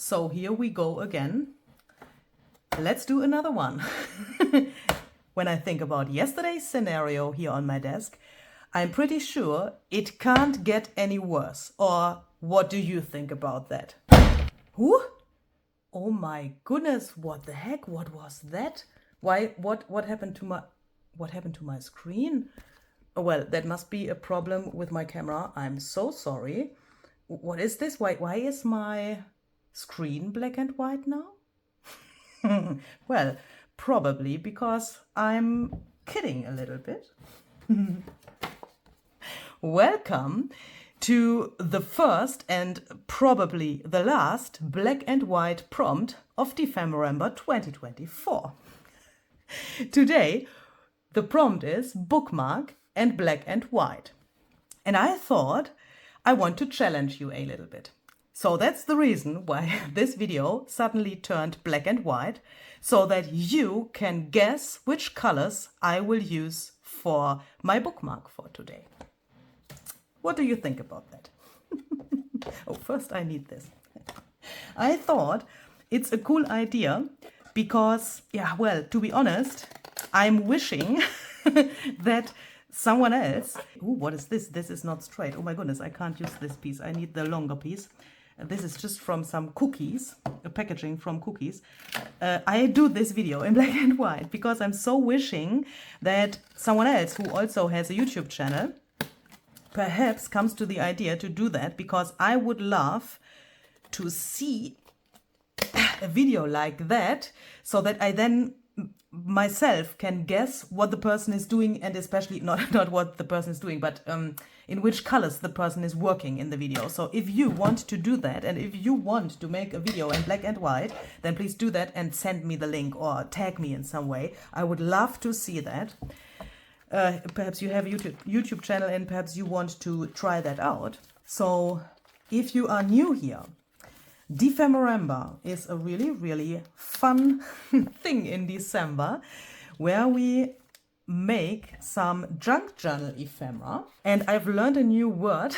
So here we go again. Let's do another one. When I think about yesterday's scenario here on my desk, I'm pretty sure it can't get any worse. Or what do you think about that? Who? Oh my goodness, what the heck? What was that? Why, what happened to my screen? Oh, well, that must be a problem with my camera. I'm so sorry. What is this? Why is my screen black and white now? Well, probably because I'm kidding a little bit. Welcome to the first and probably the last black and white prompt of dephemerember 2024. Today, the prompt is bookmark and black and white. And I thought I want to challenge you a little bit. So that's the reason why this video suddenly turned black and white, so that you can guess which colors I will use for my bookmark for today. What do you think about that? Oh, first I need this. I thought it's a cool idea because, yeah, well, to be honest, I'm wishing that someone else... Ooh, what is this? This is not straight. Oh my goodness, I can't use this piece. I need the longer piece. This is just from some cookies, a packaging from cookies. I do this video in black and white because I'm so wishing that someone else who also has a YouTube channel perhaps comes to the idea to do that, because I would love to see a video like that so that I then myself can guess what the person is doing, and especially not what the person is doing, but in which colors the person is working in the video. So if you want to do that, and if you want to make a video in black and white, then please do that and send me the link or tag me in some way. I would love to see that. Perhaps you have a YouTube channel and perhaps you want to try that out. So if you are new here, dephemerember is a really, really fun thing in December where we make some junk journal ephemera. And I've learned a new word.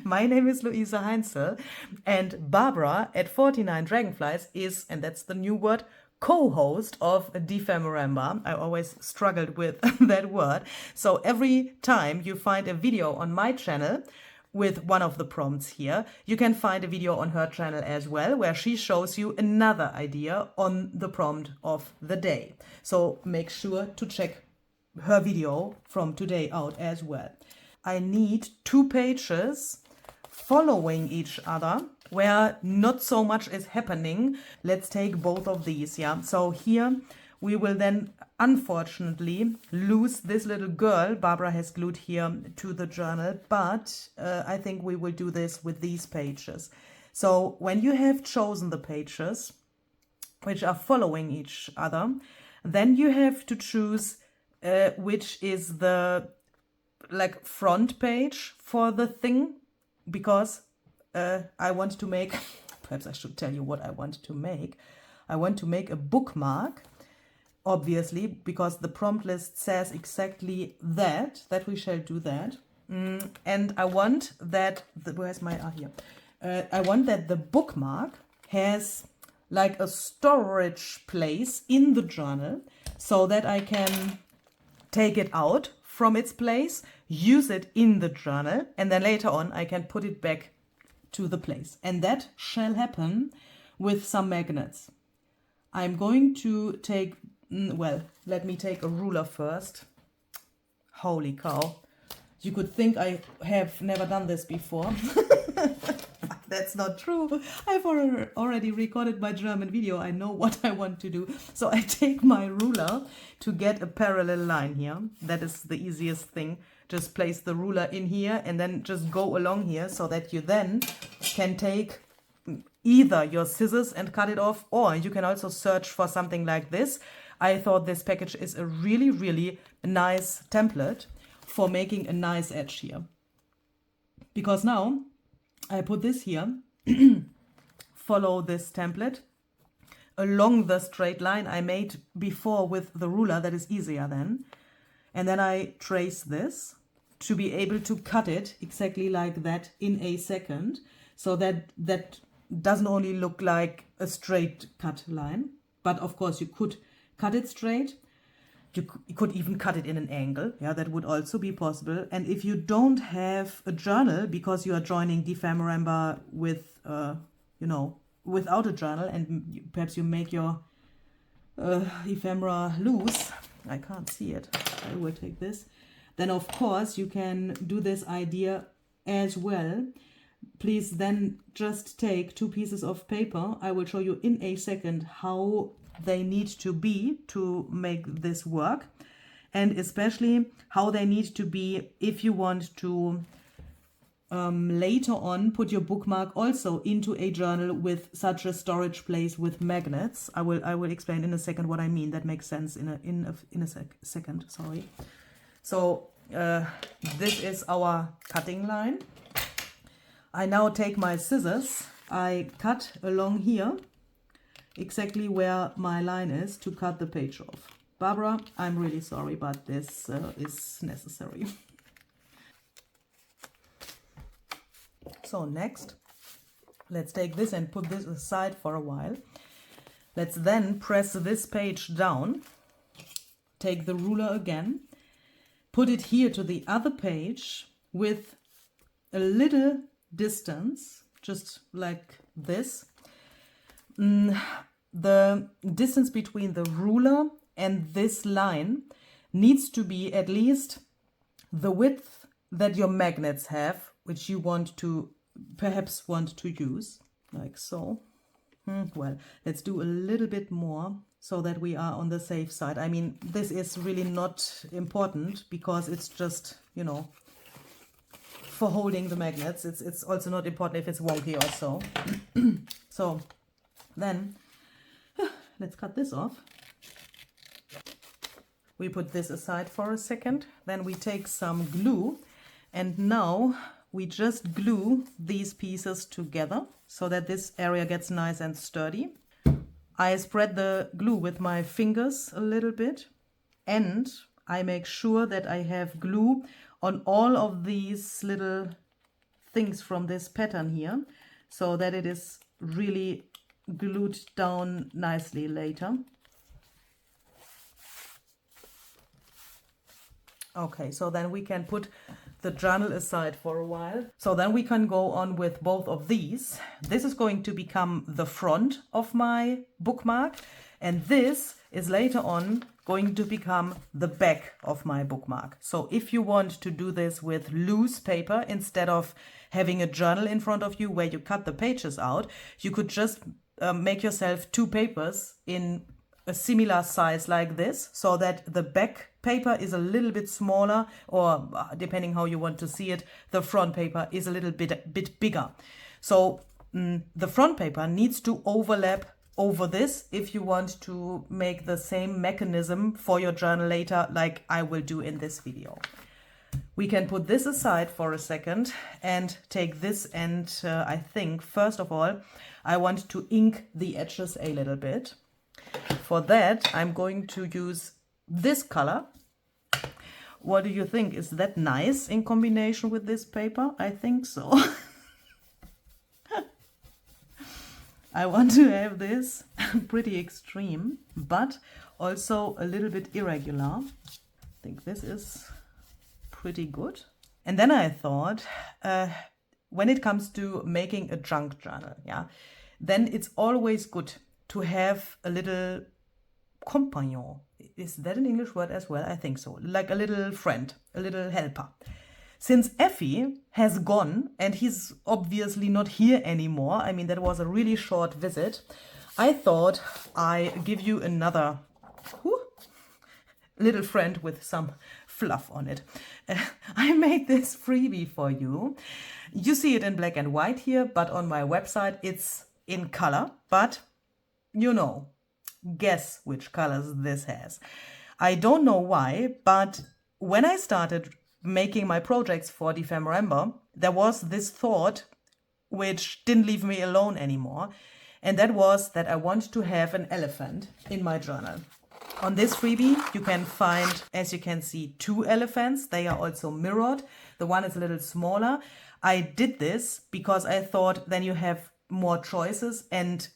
My name is Luise Heinzl, and Barbara at 49 Dragonflies is, and that's the new word, co-host of dephemerember. I always struggled with that word. So every time you find a video on my channel with one of the prompts here, you can find a video on her channel as well, where she shows you another idea on the prompt of the day. So make sure to check her video from today out as well. I need 2 pages following each other where not so much is happening. Let's take both of these, yeah. So here we will then unfortunately lose this little girl Barbara has glued here to the journal, but I think we will do this with these pages. So when you have chosen the pages which are following each other, then you have to choose which is the front page for the thing, because I want to make, perhaps I should tell you what I want to make. I want to make a bookmark, obviously, because the prompt list says exactly that we shall do that. And I want that, where's my, here. I want that the bookmark has like a storage place in the journal so that I can take it out from its place, use it in the journal, and then later on I can put it back to the place. And that shall happen with some magnets. I'm going to take, well, let me take a ruler first. Holy cow. You could think I have never done this before. That's not true. I've already recorded my German video. I know what I want to do. So I take my ruler to get a parallel line here. That is the easiest thing. Just place the ruler in here and then just go along here so that you then can take either your scissors and cut it off, or you can also search for something like this. I thought this package is a really, really nice template for making a nice edge here. Because now I put this here, follow this template along the straight line I made before with the ruler. That is easier then. And then I trace this to be able to cut it exactly like that in a second. so that doesn't only look like a straight cut line, but of course you could cut it straight. You could even cut it in an angle. Yeah, that would also be possible. And if you don't have a journal because you are joining dephemerember with, you know, without a journal, and perhaps you make your ephemera loose, I can't see it, I will take this, then of course you can do this idea as well. Please then just take 2 pieces of paper. I will show you in a second how they need to be to make this work, and especially how they need to be if you want to later on put your bookmark also into a journal with such a storage place with magnets. I will explain in a second what I mean. That makes sense in a second. Sorry. So this is our cutting line. I now take my scissors. I cut along here, exactly where my line is, to cut the page off. Barbara, I'm really sorry, but this is necessary. So next, let's take this and put this aside for a while. Let's then press this page down, take the ruler again, put it here to the other page with a little distance, just like this. The distance between the ruler and this line needs to be at least the width that your magnets have, which you perhaps want to use, like so. Well, let's do a little bit more so that we are on the safe side. I mean, this is really not important because it's just, you know, for holding the magnets. It's also not important if it's wonky or so. So then let's cut this off. We put this aside for a second. Then we take some glue, and now we just glue these pieces together so that this area gets nice and sturdy. I spread the glue with my fingers a little bit, and I make sure that I have glue on all of these little things from this pattern here, so that it is really glued down nicely later. Okay, so then we can put the journal aside for a while. So then we can go on with both of these. This is going to become the front of my bookmark, and this is later on going to become the back of my bookmark. So if you want to do this with loose paper instead of having a journal in front of you where you cut the pages out, you could just make yourself 2 papers in a similar size like this, so that the back paper is a little bit smaller, or depending how you want to see it, the front paper is a little bit bigger. So the front paper needs to overlap over this if you want to make the same mechanism for your journal later, like I will do in this video. We can put this aside for a second and take this, and I think first of all I want to ink the edges a little bit. For that I'm going to use this color. What do you think? Is that nice in combination with this paper? I think so. I want to have this pretty extreme, but also a little bit irregular. I think this is pretty good. And then I thought, when it comes to making a junk journal, yeah, then it's always good to have a little compagnon. Is that an English word as well? I think so. Like a little friend, a little helper. Since Effie has gone and he's obviously not here anymore, I mean, that was a really short visit, I thought I give you another little friend with some fluff on it. I made this freebie for you. You see it in black and white here, but on my website it's in color. But you know, guess which colors this has. I don't know why, but when I started making my projects for dephemerember, there was this thought which didn't leave me alone anymore, and that was that I want to have an elephant in my journal. On this freebie you can find, as you can see, 2 elephants. They are also mirrored. The one is a little smaller. I did this because I thought then you have more choices, and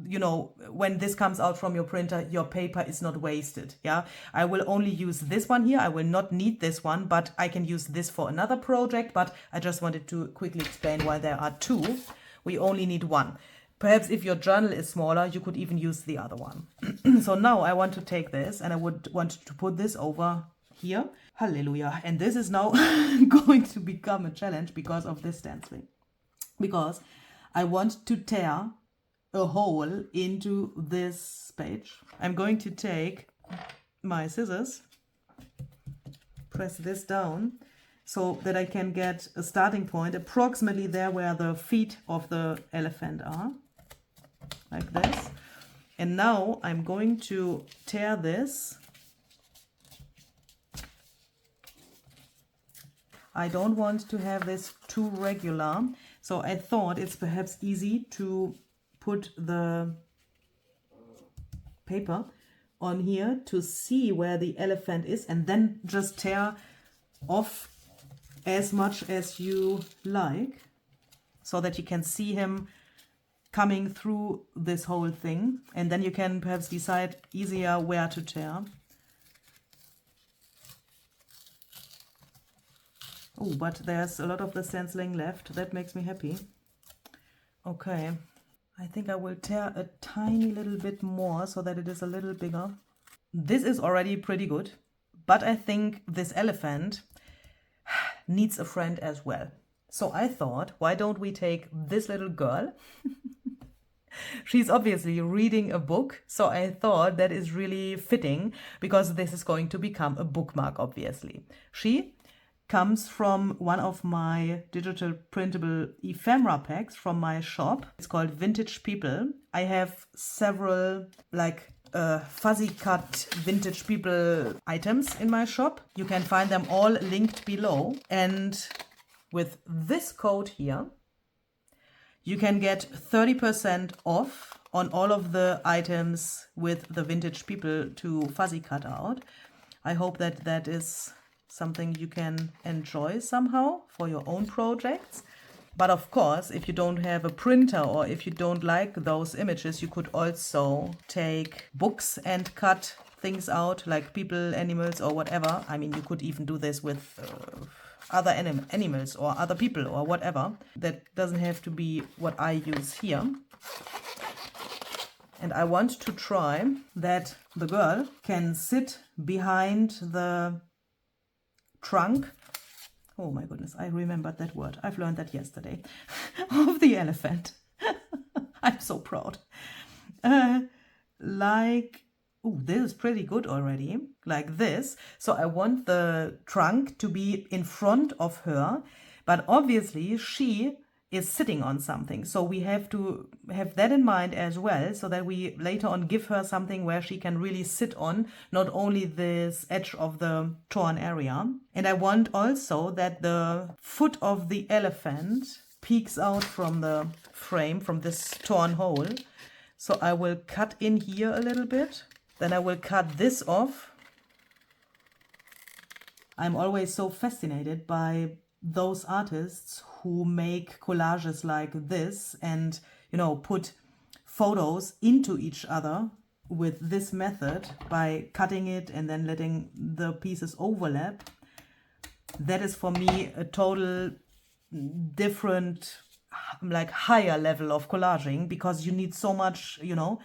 you know, when this comes out from your printer, your paper is not wasted. Yeah, I will only use this one here. I will not need this one, but I can use this for another project. But I just wanted to quickly explain why there are two. We only need one. Perhaps if your journal is smaller, you could even use the other one. So now I want to take this, and I would want to put this over here. Hallelujah. And this is now going to become a challenge because of this stenciling. Because I want to tear a hole into this page. I'm going to take my scissors, press this down so that I can get a starting point approximately there where the feet of the elephant are, like this. And now I'm going to tear this. I don't want to have this too regular, so I thought it's perhaps easy to put the paper on here to see where the elephant is, and then just tear off as much as you like so that you can see him coming through this whole thing, and then you can perhaps decide easier where to tear. Oh, but there's a lot of the stenciling left. That makes me happy. Okay. I think I will tear a tiny little bit more so that it is a little bigger. This is already pretty good, but I think this elephant needs a friend as well. So I thought, why don't we take this little girl? She's obviously reading a book, so I thought that is really fitting because this is going to become a bookmark, obviously. She comes from one of my digital printable ephemera packs from my shop. It's called Vintage People. I have several like fuzzy cut Vintage People items in my shop. You can find them all linked below. And with this code here, you can get 30% off on all of the items with the Vintage People to fuzzy cut out. I hope that that is something you can enjoy somehow for your own projects. But of course, if you don't have a printer or if you don't like those images, you could also take books and cut things out like people, animals or whatever. I mean, you could even do this with other animals or other people or whatever. That doesn't have to be what I use here. And I want to try that the girl can sit behind the trunk. Oh my goodness, I remembered that word. I've learned that yesterday. Of the elephant. I'm so proud. Like, oh, this is pretty good already. Like this. So I want the trunk to be in front of her, but obviously she is sitting on something. So we have to have that in mind as well, so that we later on give her something where she can really sit on, not only this edge of the torn area. And I want also that the foot of the elephant peeks out from the frame, from this torn hole. So I will cut in here a little bit. Then I will cut this off. I'm always so fascinated by those artists who make collages like this and, you know, put photos into each other with this method by cutting it and then letting the pieces overlap. That is for me a total different, like higher level of collaging, because you need so much, you know,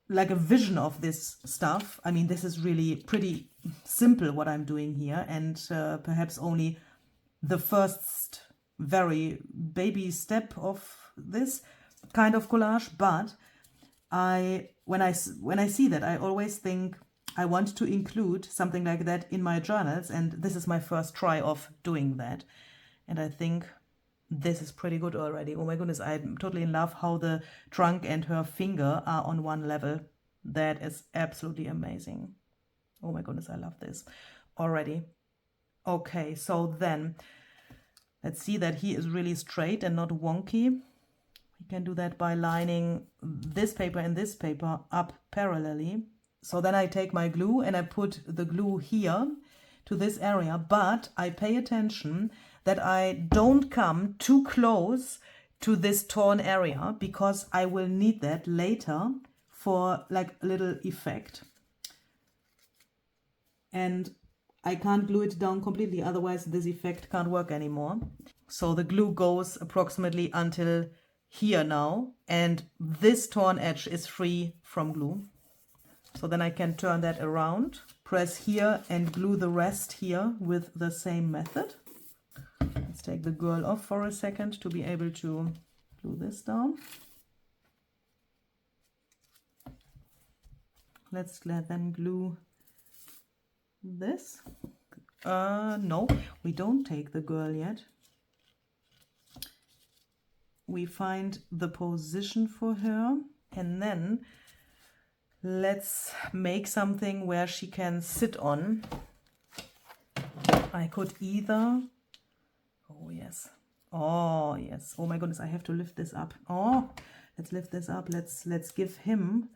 like a vision of this stuff. I mean, this is really pretty simple what I'm doing here, and perhaps only the first very baby step of this kind of collage. But when I see that, I always think I want to include something like that in my journals, and this is my first try of doing that. And I think this is pretty good already. Oh my goodness, I'm totally in love how the trunk and her finger are on one level. That is absolutely amazing. Oh my goodness, I love this already. Okay, so then let's see that he is really straight and not wonky. You can do that by lining this paper and this paper up parallelly. So then I take my glue and I put the glue here to this area, but I pay attention that I don't come too close to this torn area, because I will need that later for like a little effect. And I can't glue it down completely, otherwise this effect can't work anymore. So the glue goes approximately until here now, and this torn edge is free from glue. So then I can turn that around, press here and glue the rest here with the same method. Let's take the girl off for a second to be able to glue this down. Let's then glue this. No, we don't take the girl yet. We find the position for her, and then let's make something where she can sit on. I could either, oh yes, oh yes, oh my goodness, I have to lift this up. Oh, let's lift this up. Let's give him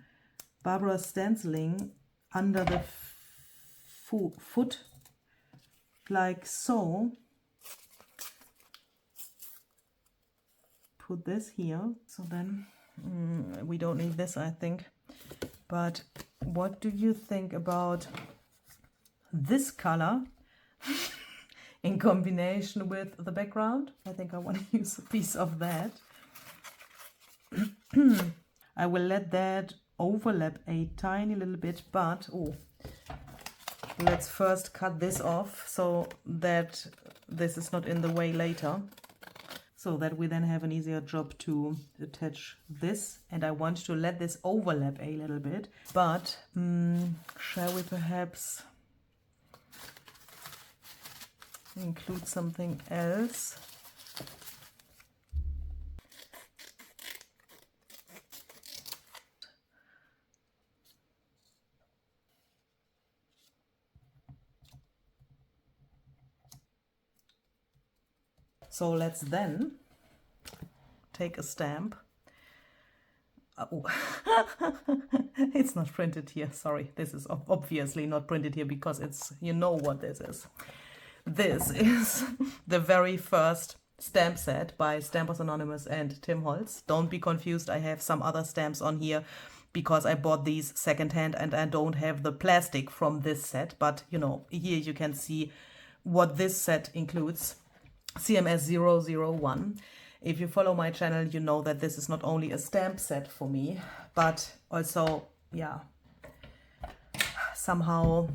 Barbara's stenciling under the foot, like so. Put this here. So then we don't need this, I think. But what do you think about this color in combination with the background? I think I want to use a piece of that. I will let that overlap a tiny little bit, but oh, let's first cut this off so that this is not in the way later, so that we then have an easier job to attach this. And I want to let this overlap a little bit, but shall we perhaps include something else? So let's then take a stamp. Oh. It's not printed here, sorry. This is obviously not printed here because it's, you know what this is. This is the very first stamp set by Stampers Anonymous and Tim Holtz. Don't be confused, I have some other stamps on here because I bought these secondhand and I don't have the plastic from this set. But you know, here you can see what this set includes. CMS 001. If you follow my channel, you know that this is not only a stamp set for me, but also, yeah, somehow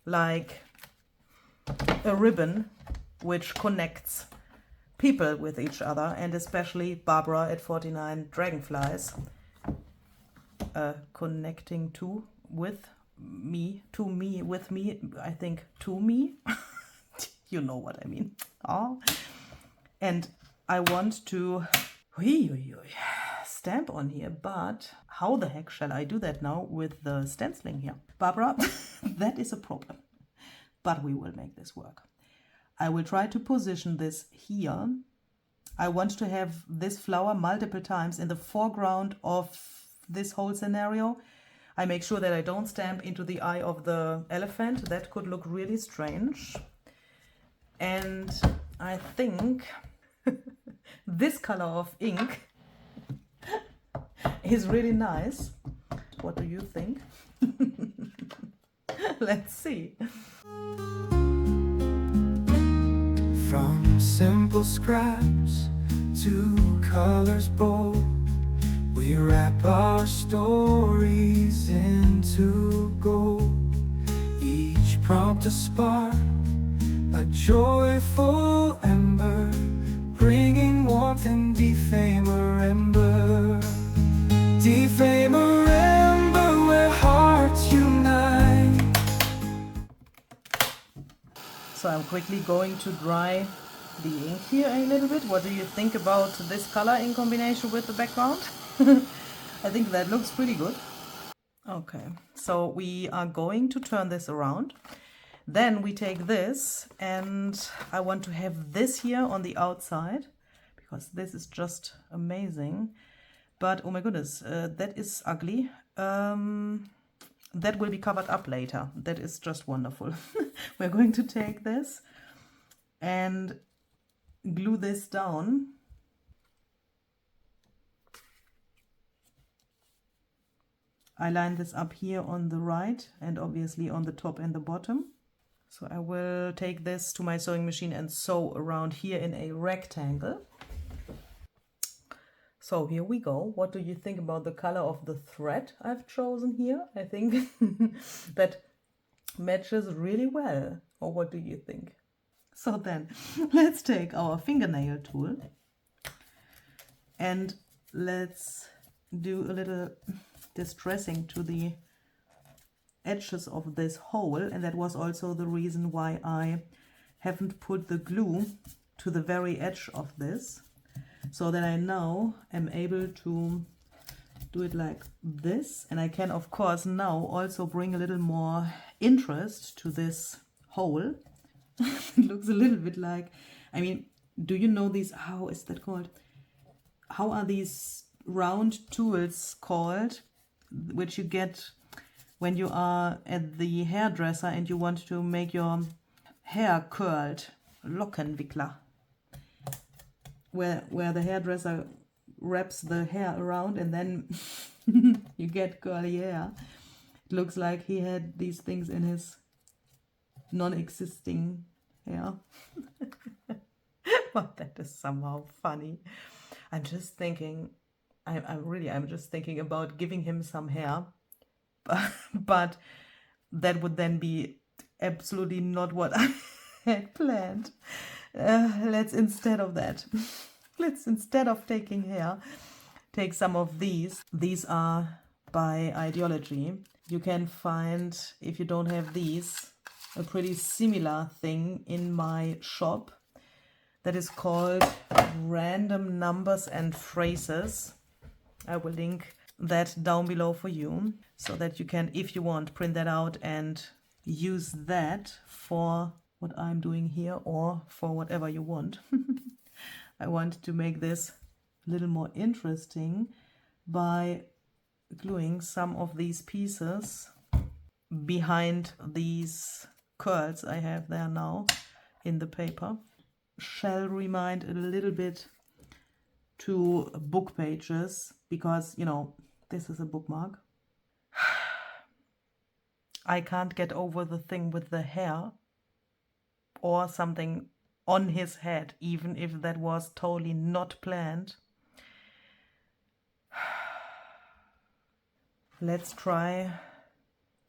like a ribbon which connects people with each other, and especially Barbara at 49 Dragonflies, connecting with me, I think to me. You know what I mean. Oh. And I want to stamp on here, but how the heck shall I do that now with the stenciling here? Barbara, that is a problem, but we will make this work. I will try to position this here. I want to have this flower multiple times in the foreground of this whole scenario. I make sure that I don't stamp into the eye of the elephant. That could look really strange. And I think this color of ink is really nice. What do you think? Let's see. From simple scraps to colors bold, we wrap our stories into gold. Each prompt a spark, a joyful ember, bringing warmth and dephemerember. Dephemerember, where hearts unite. So I'm quickly going to dry the ink here a little bit. What do you think about this color in combination with the background? I think that looks pretty good. Okay, so we are going to turn this around. Then we take this, and I want to have this here on the outside because this is just amazing. But oh my goodness, that is ugly. That will be covered up later. That is just wonderful. We're going to take this and glue this down. I line this up here on the right and obviously on the top and the bottom. So I will take this to my sewing machine and sew around here in a rectangle. So here we go. What do you think about the color of the thread I've chosen here? I think that matches really well. Or what do you think? So then let's take our fingernail tool and let's do a little distressing to the edges of this hole, and that was also the reason why I haven't put the glue to the very edge of this, so that I now am able to do it like this, and I can of course now also bring a little more interest to this hole. It looks a little bit like, I mean, do you know these, how is that called? How are these round tools called, which you get when you are at the hairdresser and you want to make your hair curled? Lockenwickler. Where the hairdresser wraps the hair around and then you get curly hair. It looks like he had these things in his non-existing hair. But that is somehow funny. I'm just thinking, I'm just thinking about giving him some hair, but that would then be absolutely not what I had planned. Let's instead of that, let's instead of taking hair, take some of these. These are by Ideology. You can find, if you don't have these, a pretty similar thing in my shop that is called Random Numbers and Phrases. I will link that down below for you, so that you can, if you want, print that out and use that for what I'm doing here or for whatever you want. I want to make this a little more interesting by gluing some of these pieces behind these curls I have there now in the paper. Shall remind a little bit to book pages, because, you know, this is a bookmark. I can't get over the thing with the hair or something on his head, even if that was totally not planned. Let's try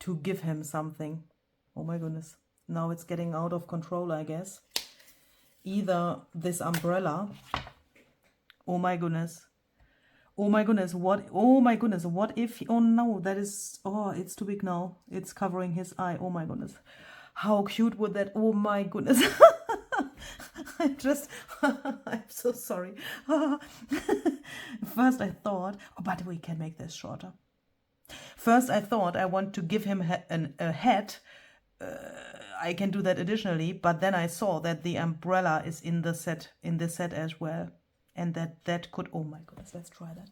to give him something. Oh my goodness. Now it's getting out of control, I guess. Either this umbrella. Oh my goodness. Oh my goodness, what? Oh my goodness, what if? Oh no, that is. Oh, it's too big now. It's covering his eye. Oh my goodness. How cute would that? Oh my goodness. I'm so sorry. First I thought, oh, but we can make this shorter. First I thought I want to give him a hat. I can do that additionally, but then I saw that the umbrella is in the set, as well, and that could, oh my goodness, let's try that.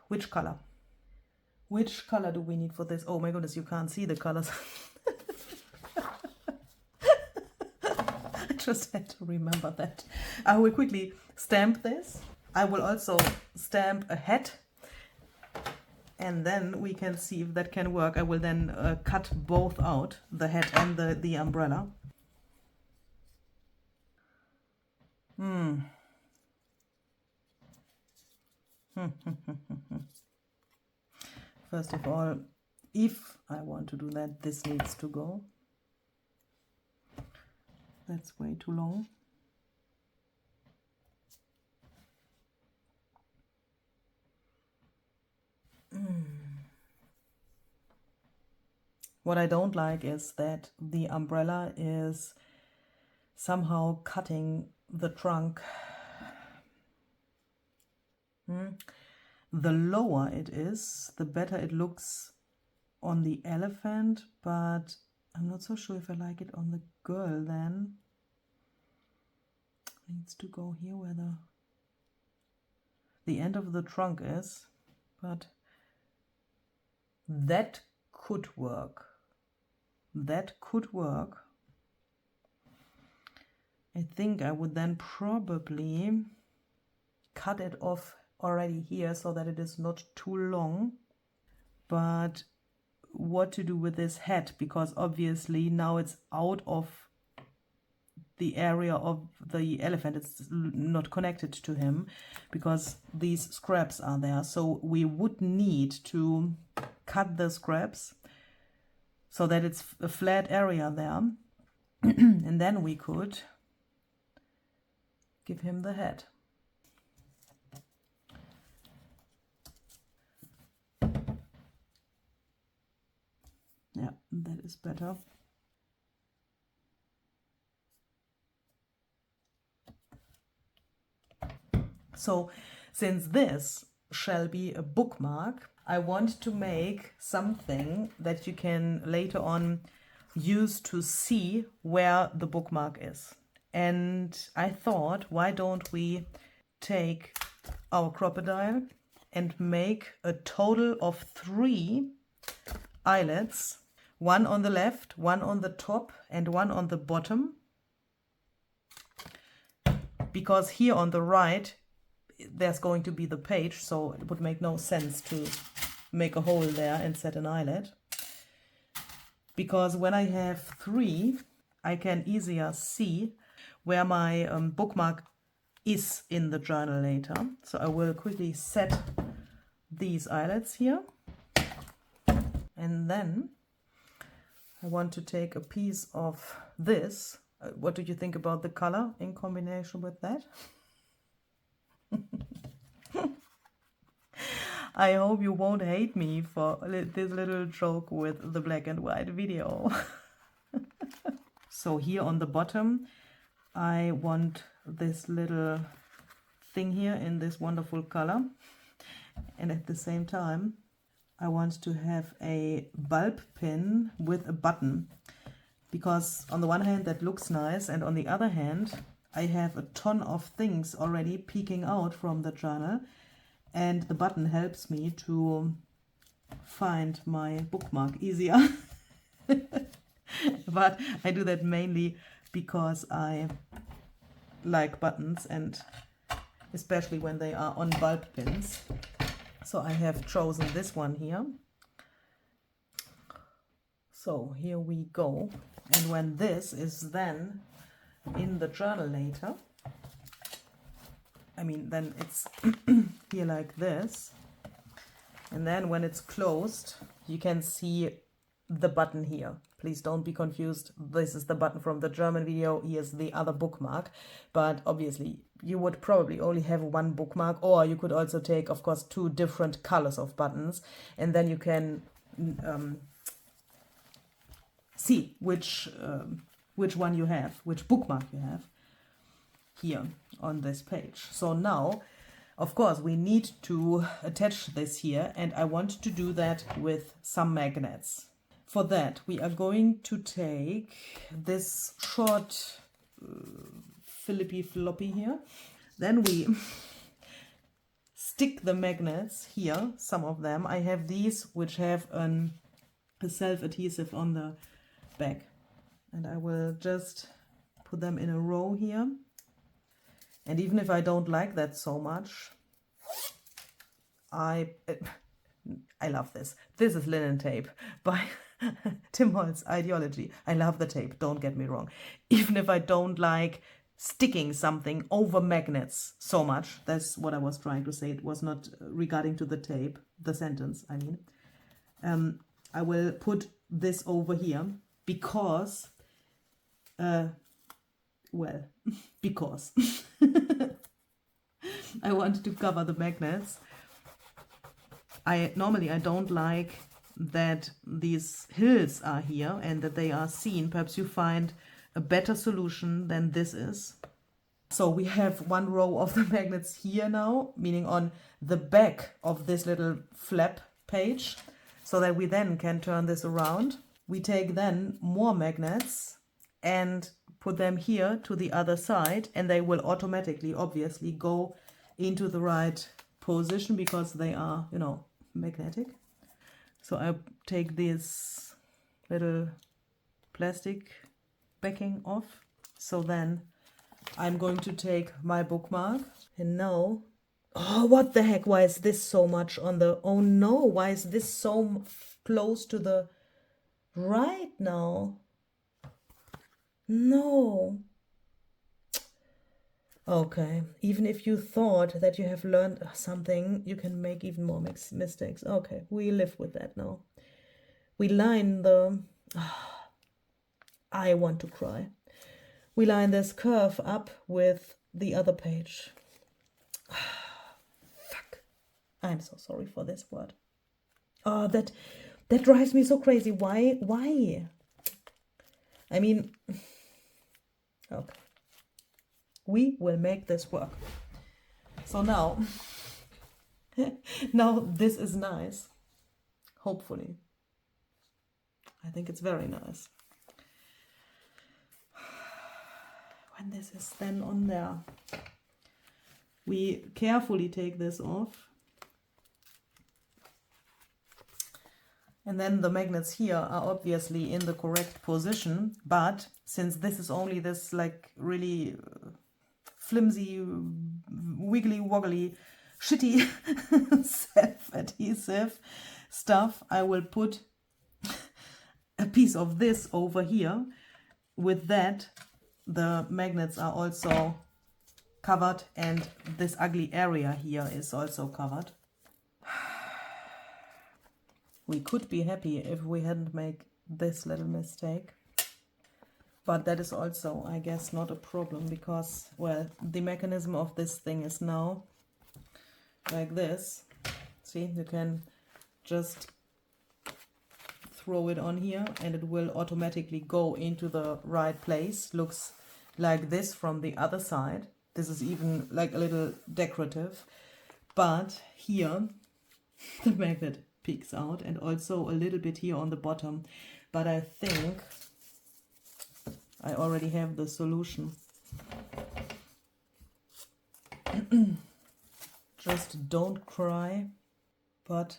Which color? Which color do we need for this? Oh my goodness, you can't see the colors. I just had to remember that. I will quickly stamp this. I will also stamp a hat, and then we can see if that can work. I will then cut both out, the hat and the umbrella. First of all, if I want to do that, this needs to go. That's way too long. What I don't like is that the umbrella is somehow cutting the trunk. The lower it is, the better it looks on the elephant, but I'm not so sure if I like it on the girl then. It needs to go here where the end of the trunk is, but that could work. That could work. I think I would then probably cut it off already here so that it is not too long. But what to do with this head, because obviously now it's out of the area of the elephant, it's not connected to him because these scraps are there. So we would need to cut the scraps so that it's a flat area there. And then we could give him the head. Yeah, that is better. So since this shall be a bookmark, I want to make something that you can later on use to see where the bookmark is. And I thought, why don't we take our crocodile and make a total of 3 eyelets, one on the left, one on the top, and one on the bottom. Because here on the right, there's going to be the page, so it would make no sense to make a hole there and set an eyelet. Because when I have 3, I can easier see where my bookmark is in the journal later. So I will quickly set these eyelets here. And then I want to take a piece of this. What do you think about the color in combination with that? I hope you won't hate me for this little joke with the black and white video. So here on the bottom, I want this little thing here in this wonderful color. And at the same time, I want to have a bulb pin with a button. Because on the one hand, that looks nice. And on the other hand, I have a ton of things already peeking out from the journal. And the button helps me to find my bookmark easier. But I do that mainly because I like buttons, and especially when they are on bulb pins. So I have chosen this one here. So here we go. And when this is then in the journal later, I mean, then it's here like this. And then when it's closed, you can see the button here. Please don't be confused. This is the button from the German video. Here's the other bookmark. But obviously, you would probably only have one bookmark, or you could also take, of course, 2 different colors of buttons. And then you can see which one you have, which bookmark you have here on this page. So now, of course, we need to attach this here, and I want to do that with some magnets. For that, we are going to take this short Philippy floppy here. Then we stick the magnets here, some of them. I have these which have a self-adhesive on the back. And I will just put them in a row here. And even if I don't like that so much, I love this. This is linen tape by Tim Holtz Ideology. I love the tape, don't get me wrong. Even if I don't like sticking something over magnets so much, that's what I was trying to say. It was not regarding to the tape, the sentence, I mean. I will put this over here because, because I want to cover the magnets. Normally I don't like that these hills are here and that they are seen. Perhaps you find a better solution than this is. So we have one row of the magnets here now, meaning on the back of this little flap page, so that we then can turn this around. We take then more magnets and put them here to the other side, and they will automatically, obviously, go into the right position because they are, you know, magnetic. So I take this little plastic backing off. So then I'm going to take my bookmark and now, oh, what the heck, why is this so much on the, oh no, why is this so close to the right now? No. Okay, even if you thought that you have learned something, you can make even more mistakes. Okay, we live with that now. We line the, I want to cry. We line this curve up with the other page. Fuck. I'm so sorry for this word. Oh, that drives me so crazy. Why? I mean, okay. We will make this work. So now, now this is nice. Hopefully. I think it's very nice. When this is then on there, we carefully take this off. And then the magnets here are obviously in the correct position, but since this is only this like really flimsy, wiggly woggly, shitty self-adhesive stuff, I will put a piece of this over here. With that, the magnets are also covered and this ugly area here is also covered. We could be happy if we hadn't made this little mistake. But that is also, I guess, not a problem because, well, the mechanism of this thing is now like this. See, you can just throw it on here and it will automatically go into the right place. Looks like this from the other side. This is even like a little decorative. But here, the magnet peeks out and also a little bit here on the bottom. But I think I already have the solution. Just don't cry, but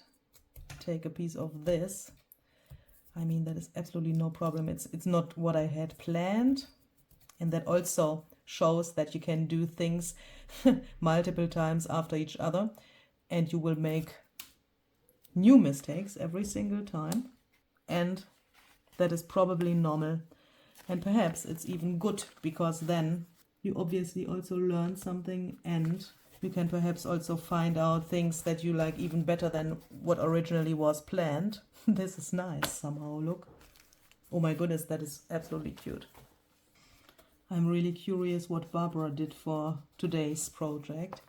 take a piece of this. I mean, that is absolutely no problem. It's not what I had planned. And that also shows that you can do things multiple times after each other. And you will make new mistakes every single time. And that is probably normal. And perhaps it's even good because then you obviously also learn something and you can perhaps also find out things that you like even better than what originally was planned. This is nice somehow, look. Oh my goodness, that is absolutely cute. I'm really curious what Barbara did for today's project.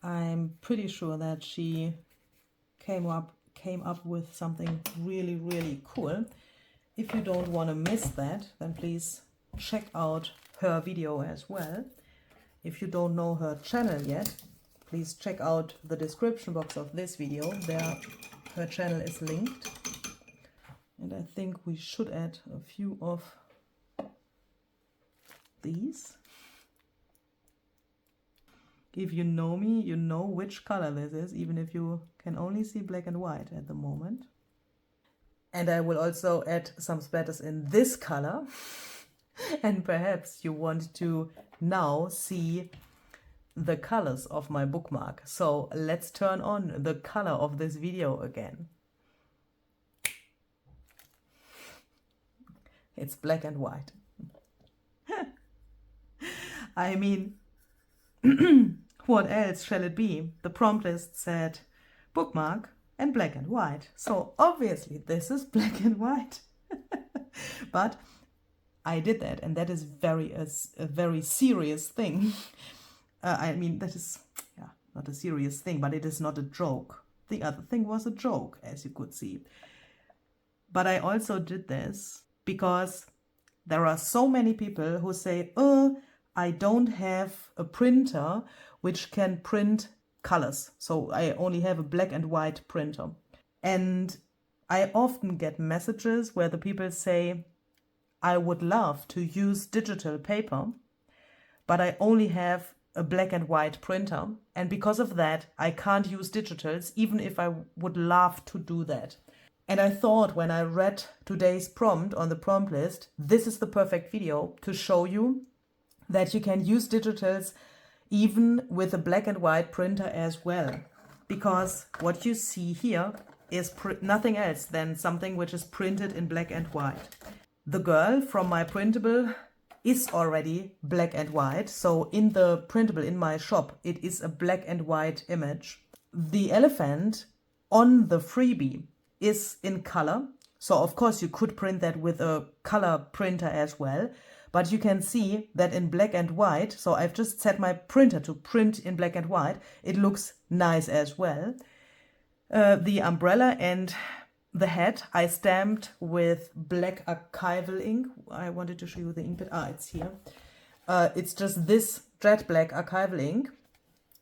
I'm pretty sure that she came up with something really, really cool. If you don't want to miss that, then please check out her video as well. If you don't know her channel yet, please check out the description box of this video. There, her channel is linked. And I think we should add a few of these. If you know me, you know which color this is, even if you can only see black and white at the moment. And I will also add some splatters in this color. And perhaps you want to now see the colors of my bookmark. So let's turn on the color of this video again. It's black and white. I mean, what else shall it be? The prompt list said bookmark and black and white. So obviously this is black and white. But I did that, and that is a very serious thing. I mean, that is not a serious thing, but it is not a joke. The other thing was a joke, as you could see. But I also did this because there are so many people who say, oh, I don't have a printer which can print colors. So I only have a black and white printer. And I often get messages where the people say, I would love to use digital paper, but I only have a black and white printer. And because of that, I can't use digitals, even if I would love to do that. And I thought when I read today's prompt on the prompt list, this is the perfect video to show you that you can use digitals even with a black and white printer as well. Because what you see here is nothing else than something which is printed in black and white. The girl from my printable is already black and white. So in the printable in my shop, it is a black and white image. The elephant on the freebie is in color. So of course you could print that with a color printer as well. But you can see that in black and white, so I've just set my printer to print in black and white. It looks nice as well. The umbrella and the hat I stamped with black archival ink. I wanted to show you the ink pad. It's here. It's just this jet black archival ink.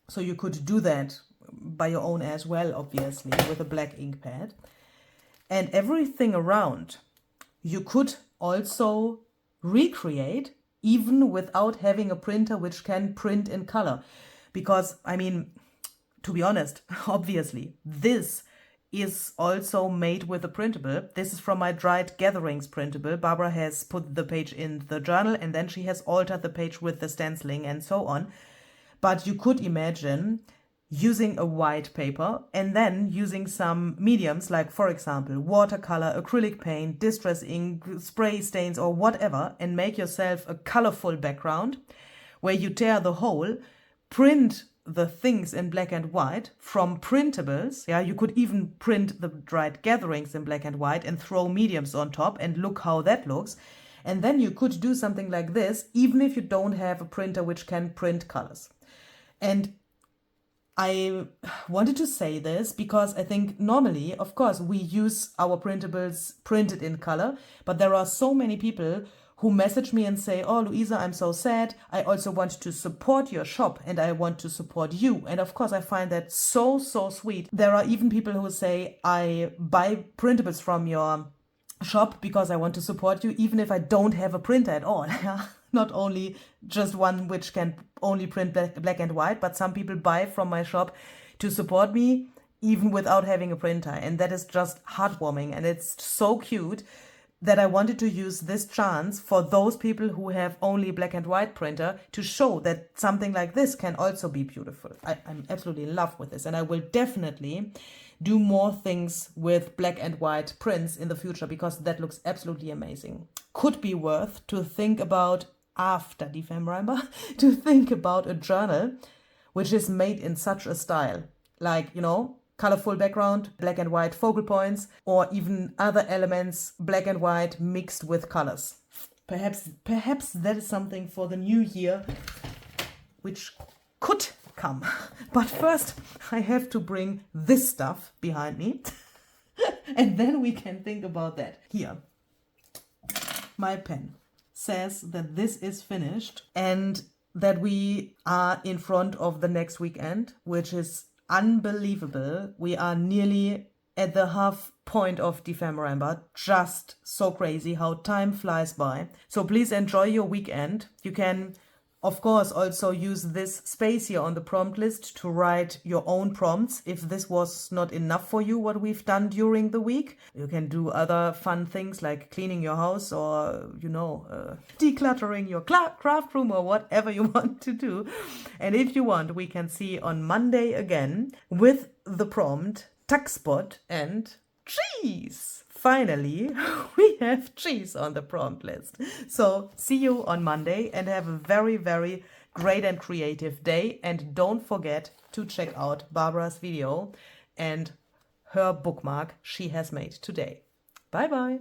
So you could do that by your own as well, obviously, with a black ink pad. And everything around you could also recreate even without having a printer which can print in color. Because, I mean, to be honest, obviously, this is also made with a printable. This is from my Dried Gatherings printable. Barbara has put the page in the journal and then she has altered the page with the stenciling and so on. But you could imagine using a white paper and then using some mediums like, for example, watercolor, acrylic paint, distress ink, spray stains or whatever, and make yourself a colorful background where you tear the hole, print the things in black and white from printables. Yeah, you could even print the Dried Gatherings in black and white and throw mediums on top and look how that looks. And then you could do something like this even if you don't have a printer which can print colors. And I wanted to say this because I think normally, of course, we use our printables printed in color, but there are so many people who message me and say, oh, Luise, I'm so sad. I also want to support your shop and I want to support you. And of course, I find that so, so sweet. There are even people who say, I buy printables from your shop because I want to support you, even if I don't have a printer at all. Not only just one which can only print black and white, but some people buy from my shop to support me even without having a printer. And that is just heartwarming. And it's so cute that I wanted to use this chance for those people who have only black and white printer to show that something like this can also be beautiful. I'm absolutely in love with this. And I will definitely do more things with black and white prints in the future because that looks absolutely amazing. Could be worth to think about after dephemerember, to think about a journal which is made in such a style, like, you know, colorful background, black and white focal points, or even other elements, black and white mixed with colors. Perhaps that is something for the new year, which could come. But first, I have to bring this stuff behind me, and then we can think about that. Here, my pen says that this is finished and that we are in front of the next weekend, which is unbelievable. We are nearly at the half point of dephemerember. Just so crazy how time flies by. So please enjoy your weekend. You can, of course, also use this space here on the prompt list to write your own prompts. If this was not enough for you, what we've done during the week, you can do other fun things like cleaning your house or, you know, decluttering your craft room or whatever you want to do. And if you want, we can see on Monday again with the prompt tuck spot and cheese. Finally, we have cheese on the prompt list. So see you on Monday and have a very, very great and creative day. And don't forget to check out Barbara's video and her bookmark she has made today. Bye bye.